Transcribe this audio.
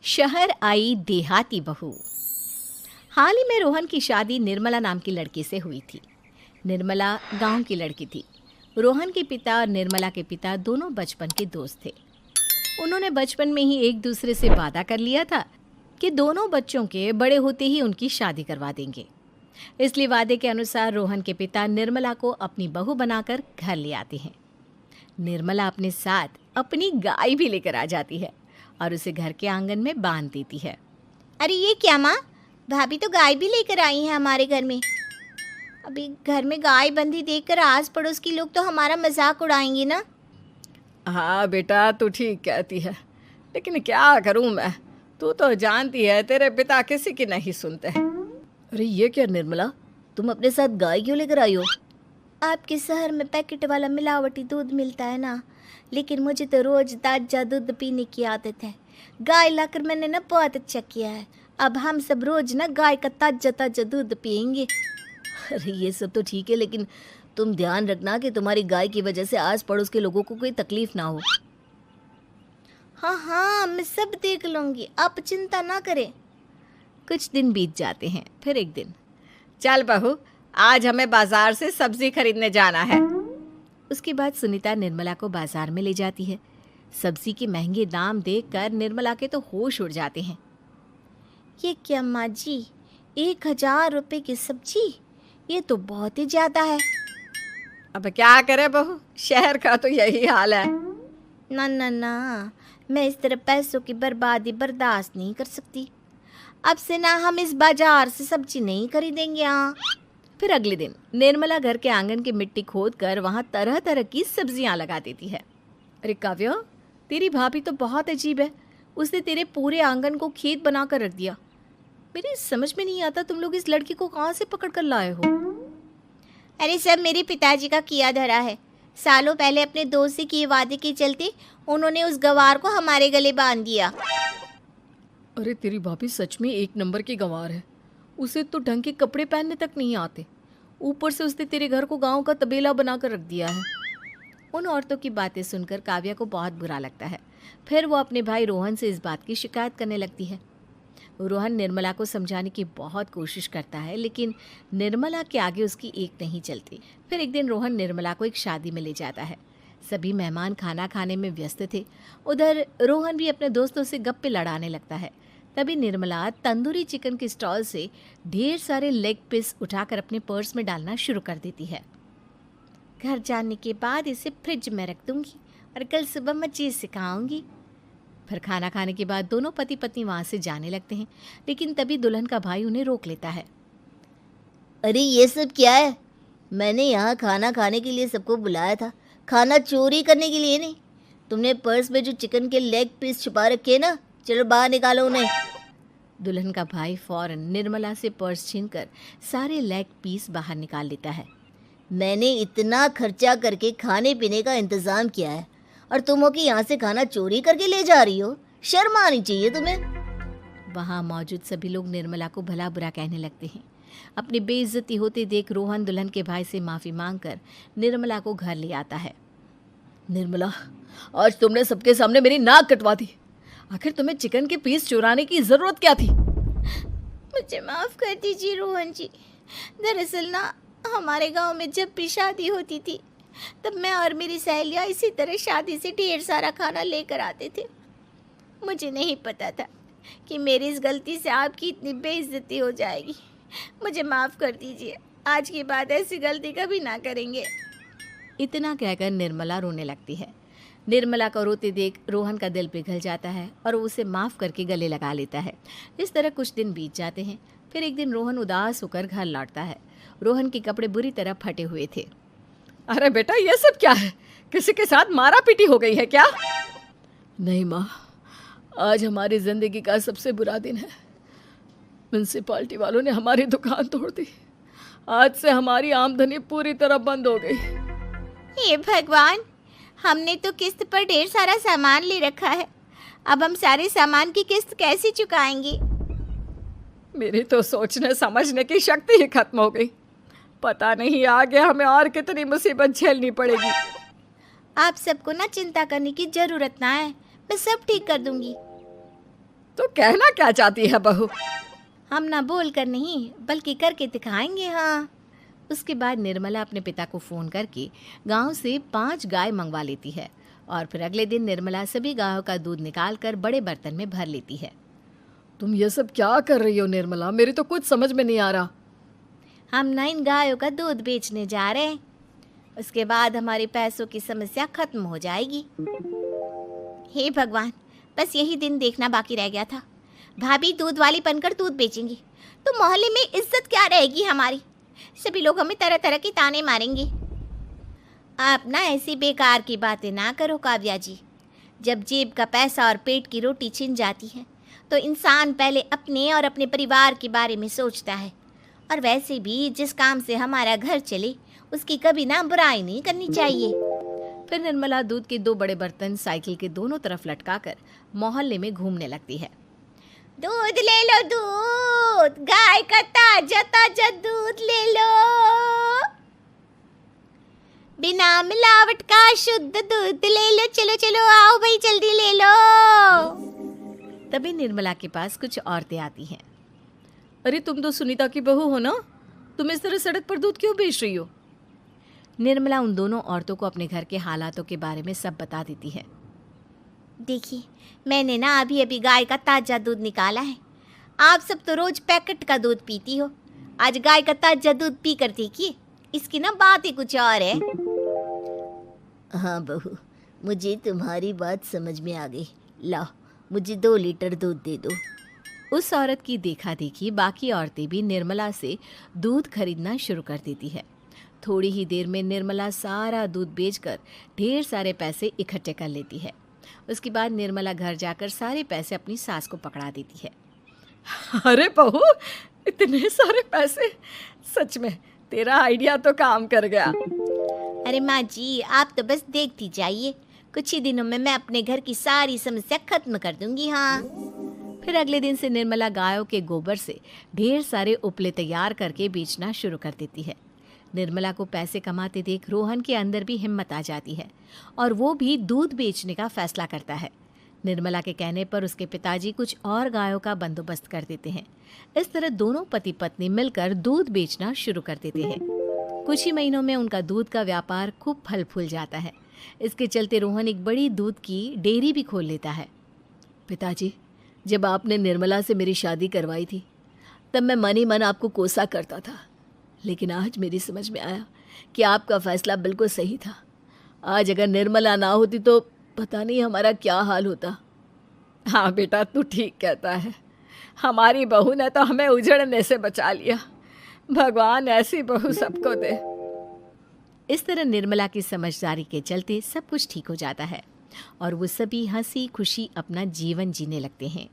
शहर आई देहाती बहू। हाल ही में रोहन की शादी निर्मला नाम की लड़की से हुई थी। निर्मला गांव की लड़की थी। रोहन के पिता और निर्मला के पिता दोनों बचपन के दोस्त थे। उन्होंने बचपन में ही एक दूसरे से वादा कर लिया था कि दोनों बच्चों के बड़े होते ही उनकी शादी करवा देंगे। इसलिए वादे के अनुसार रोहन के पिता निर्मला को अपनी बहू बनाकर घर ले आते हैं। निर्मला अपने साथ अपनी गाय भी लेकर आ जाती है और उसे घर के आंगन में बांध देती है। अरे ये क्या माँ, भाभी तो गाय भी लेकर आई हैं हमारे घर में। अभी घर में गाय बंधी देखकर आस पड़ोस के लोग तो हमारा मजाक उड़ाएंगे ना। हाँ बेटा, तू ठीक कहती है, लेकिन क्या करूँ मैं। तू तो जानती है तेरे पिता किसी की नहीं सुनते। अरे ये क्या निर्मला, तुम अपने साथ गाय क्यों लेकर आई हो? आपके शहर में पैकेट वाला मिलावटी दूध मिलता है ना, लेकिन मुझे तो रोज ताजा दूध पीने की आदत है। गाय लाकर मैंने ना बहुत अच्छा किया है। अब हम सब रोज ना गाय का ताजा ताजा दूध पियेंगे। अरे ये सब तो ठीक है, लेकिन तुम ध्यान रखना कि तुम्हारी गाय की वजह से आस पड़ोस के लोगों को कोई तकलीफ ना हो। हाँ हाँ, मैं सब देख लूँगी, आप चिंता ना करें। कुछ दिन बीत जाते हैं। फिर एक दिन, चल बहू, आज हमें बाजार से सब्जी खरीदने जाना है। उसके बाद सुनीता निर्मला को बाजार में ले जाती है। सब्जी के महंगे दाम देखकर निर्मला के तो होश उड़ जाते हैं। ये क्या माँ जी, 1000 रुपये की सब्जी, ये तो बहुत ही ज़्यादा है। अब क्या करे बहू, शहर का तो यही हाल है। ना ना ना, मैं इस तरह पैसों की बर्बादी बर्दाश्त नहीं कर सकती। अब से ना हम इस बाजार से सब्जी नहीं खरीदेंगे। हाँ। फिर अगले दिन निर्मला घर के आंगन की मिट्टी खोद कर वहाँ तरह तरह की सब्जियाँ लगा देती है। अरे काव्या, तेरी भाभी तो बहुत अजीब है। उसने तेरे पूरे आंगन को खेत बना कर रख दिया। मेरी समझ में नहीं आता तुम लोग इस लड़की को कहाँ से पकड़ कर लाए हो। अरे सब मेरे पिताजी का किया धरा है। सालों पहले अपने दोस्त से किए वादे के चलते उन्होंने उस गवार को हमारे गले बांध दिया। अरे तेरी भाभी सच में एक नंबर की गंवार है। उसे तो ढंग के कपड़े पहनने तक नहीं आते, ऊपर से उसने तेरे घर को गांव का तबेला बनाकर रख दिया है। उन औरतों की बातें सुनकर काव्या को बहुत बुरा लगता है। फिर वो अपने भाई रोहन से इस बात की शिकायत करने लगती है। रोहन निर्मला को समझाने की बहुत कोशिश करता है, लेकिन निर्मला के आगे उसकी एक नहीं चलती। फिर एक दिन रोहन निर्मला को एक शादी में ले जाता है। सभी मेहमान खाना खाने में व्यस्त थे। उधर रोहन भी अपने दोस्तों से गप्पे लड़ाने लगता है। तभी निर्मला तंदूरी चिकन के स्टॉल से ढेर सारे लेग पीस उठाकर अपने पर्स में डालना शुरू कर देती है। घर जाने के बाद इसे फ्रिज में रख दूंगी और कल सुबह मैं चीज़ सिखाऊंगी। फिर खाना खाने के बाद दोनों पति पत्नी वहाँ से जाने लगते हैं, लेकिन तभी दुल्हन का भाई उन्हें रोक लेता है। अरे ये सब क्या है? मैंने यहाँ खाना खाने के लिए सबको बुलाया था, खाना चोरी करने के लिए नहीं। तुमने पर्स में जो चिकन के लेग पीस छुपा रखे ना, चलो बाहर निकालो उन्हें। दुल्हन का भाई फौरन निर्मला से पर्स छीनकर सारे लेग पीस बाहर निकाल लेता है। मैंने इतना खर्चा करके खाने पीने का इंतज़ाम किया है और तुम हो कि यहाँ से खाना चोरी करके ले जा रही हो? शर्म आनी चाहिए तुम्हें। वहाँ मौजूद सभी लोग निर्मला को भला बुरा कहने लगते हैं। अपनी बेइज्जती होते देख रोहन दुल्हन के भाई से माफ़ी मांगकर निर्मला को घर ले आता है। निर्मला, आज तुमने सबके सामने मेरी नाक कटवा दी। आखिर तुम्हें चिकन के पीस चुराने की ज़रूरत क्या थी? मुझे माफ़ कर दीजिए रोहन जी। दरअसल ना, हमारे गांव में जब भी शादी होती थी तब मैं और मेरी सहेलियाँ इसी तरह शादी से ढेर सारा खाना लेकर आते थे। मुझे नहीं पता था कि मेरी इस गलती से आपकी इतनी बेइज्जती हो जाएगी। मुझे माफ़ कर दीजिए, आज के बाद ऐसी गलती कभी ना करेंगे। इतना कहकर निर्मला रोने लगती है। निर्मला को रोते देख रोहन का दिल पिघल जाता है और उसे माफ़ करके गले लगा लेता है। इस तरह कुछ दिन बीत जाते हैं। फिर एक दिन रोहन उदास होकर घर लौटता है। रोहन के कपड़े बुरी तरह फटे हुए थे। अरे बेटा, ये सब क्या है? किसी के साथ मारा पीटी हो गई है क्या? नहीं माँ, आज हमारी ज़िंदगी का सबसे बुरा दिन है। म्यूनसिपालिटी वालों ने हमारी दुकान तोड़ दी। आज से हमारी आमदनी पूरी तरह बंद हो गई। हे भगवान, हमने तो किस्त पर ढेर सारा सामान ले रखा है। अब हम सारे सामान की किस्त कैसे चुकाएंगे? मेरी तो सोचने समझने की शक्ति ही खत्म हो गई। पता नहीं आगे हमें और कितनी मुसीबत झेलनी पड़ेगी। आप सबको ना चिंता करने की ज़रूरत ना है, मैं सब ठीक कर दूंगी। तो कहना क्या चाहती है बहू? हम ना बोल कर नहीं बल्कि करके दिखाएंगे। हाँ। उसके बाद निर्मला अपने पिता को फ़ोन करके गांव से 5 गाय मंगवा लेती है और फिर अगले दिन निर्मला सभी गायों का दूध निकाल कर बड़े बर्तन में भर लेती है। तुम ये सब क्या कर रही हो निर्मला? मेरी तो कुछ समझ में नहीं आ रहा। हम ना इन गायों का दूध बेचने जा रहे हैं, उसके बाद हमारी पैसों की समस्या खत्म हो जाएगी। हे भगवान, बस यही दिन देखना बाकी रह गया था। भाभी दूध वाली बनकर दूध बेचेंगी तो मोहल्ले में इज्जत क्या रहेगी हमारी? सभी लोग हमें तरह तरह की ताने मारेंगे। आप ना ऐसी बेकार की बातें ना करो काव्या जी। जब जेब का पैसा और पेट की रोटी छिन जाती है तो इंसान पहले अपने और अपने परिवार के बारे में सोचता है। और वैसे भी जिस काम से हमारा घर चले उसकी कभी ना बुराई नहीं करनी चाहिए। फिर निर्मला दूध के 2 बड़े बर्तन साइकिल के दोनों तरफ लटकाकर मोहल्ले में घूमने लगती है। दूध ले लो, दूध, गाय का ताजा ताजा दूध ले लो, बिना मिलावट का शुद्ध दूध ले लो। चलो चलो आओ भाई, जल्दी ले लो। तभी निर्मला के पास कुछ औरतें आती हैं। अरे तुम तो सुनीता की बहू हो ना, तुम इस तरह सड़क पर दूध क्यों बेच रही हो? निर्मला उन दोनों औरतों को अपने घर के हालातों के बारे में सब बता देती है। देखिए, मैंने ना अभी अभी गाय का ताजा दूध निकाला है। आप सब तो रोज पैकेट का दूध पीती हो, आज गाय का ताजा दूध पी कर देखिए, इसकी ना बात ही कुछ और है। हाँ बहू, मुझे तुम्हारी बात समझ में आ गई। लाओ, मुझे 2 लीटर दूध दे दो। उस औरत की देखा देखी बाकी औरतें भी निर्मला से दूध खरीदना शुरू कर देती है। थोड़ी ही देर में निर्मला सारा दूध बेचकर ढेर सारे पैसे इकट्ठे कर लेती है। उसके बाद निर्मला घर जाकर सारे पैसे अपनी सास को पकड़ा देती है। अरे बहू, इतने सारे पैसे! सच में तेरा आइडिया तो काम कर गया। अरे माँ जी, आप तो बस देखती जाइए, कुछ ही दिनों में मैं अपने घर की सारी समस्या खत्म कर दूंगी। हाँ। फिर अगले दिन से निर्मला गायों के गोबर से ढेर सारे उपले तैयार करके बेचना शुरू कर देती है। निर्मला को पैसे कमाते देख रोहन के अंदर भी हिम्मत आ जाती है और वो भी दूध बेचने का फैसला करता है। निर्मला के कहने पर उसके पिताजी कुछ और गायों का बंदोबस्त कर देते हैं। इस तरह दोनों पति पत्नी मिलकर दूध बेचना शुरू कर देते हैं। कुछ ही महीनों में उनका दूध का व्यापार खूब फल फूल जाता है। इसके चलते रोहन एक बड़ी दूध की डेयरी भी खोल लेता है। पिताजी, जब आपने निर्मला से मेरी शादी करवाई थी तब मैं मन ही मन आपको कोसा करता था, लेकिन आज मेरी समझ में आया कि आपका फैसला बिल्कुल सही था। आज अगर निर्मला ना होती तो पता नहीं हमारा क्या हाल होता। हाँ बेटा, तू ठीक कहता है। हमारी बहू ने तो हमें उजड़ने से बचा लिया। भगवान ऐसी बहू सबको दे। इस तरह निर्मला की समझदारी के चलते सब कुछ ठीक हो जाता है और वो सभी हंसी खुशी अपना जीवन जीने लगते हैं।